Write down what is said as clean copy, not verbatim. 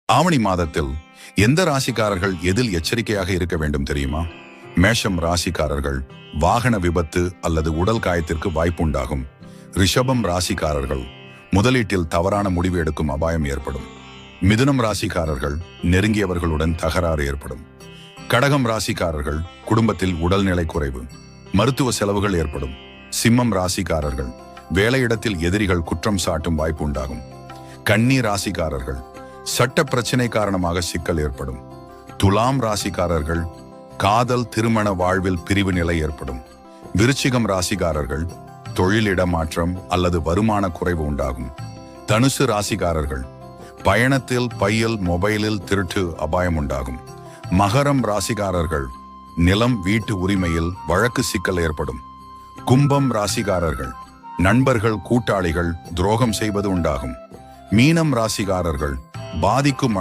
ஆவணி மாதத்தில் எந்த ராசிக்காரர்கள் எதில் எச்சரிக்கையாக இருக்க வேண்டும் தெரியுமா? மேஷம் ராசிக்காரர்கள் வாகன விபத்து அல்லது உடல் காயத்திற்கு வாய்ப்புண்டாகும். ரிஷபம் ராசிக்காரர்கள் முதலீட்டில் தவறான முடிவு எடுக்கும் அபாயம் ஏற்படும். மிதுனம் ராசிக்காரர்கள் நெருங்கியவர்களுடன் தகராறு ஏற்படும். கடகம் ராசிக்காரர்கள் குடும்பத்தில் உடல்நிலை குறைவு, மருத்துவ செலவுகள் ஏற்படும். சிம்மம் ராசிக்காரர்கள் வேலையிடத்தில் எதிரிகள் குற்றம் சாட்டும் வாய்ப்பு உண்டாகும். கன்னி ராசிக்காரர்கள் சட்ட பிரச்சனை காரணமாக சிக்கல் ஏற்படும். துலாம் ராசிக்காரர்கள் காதல் திருமண வாழ்வில் பிரிவு நிலை ஏற்படும். விருச்சிகம் ராசிக்காரர்கள் தொழில் இடமாற்றம் அல்லது வருமான குறைவு உண்டாகும். தனுசு ராசிக்காரர்கள் பயணத்தில் பையில் மொபைலில் திருட்டு அபாயம் உண்டாகும். மகரம் ராசிக்காரர்கள் நிலம் வீட்டு உரிமையில் வழக்கு சிக்கல் ஏற்படும். கும்பம் ராசிக்காரர்கள் நண்பர்கள் கூட்டாளிகள் துரோகம் செய்வது உண்டாகும். மீனம் ராசிக்காரர்கள் பாதிக்கும்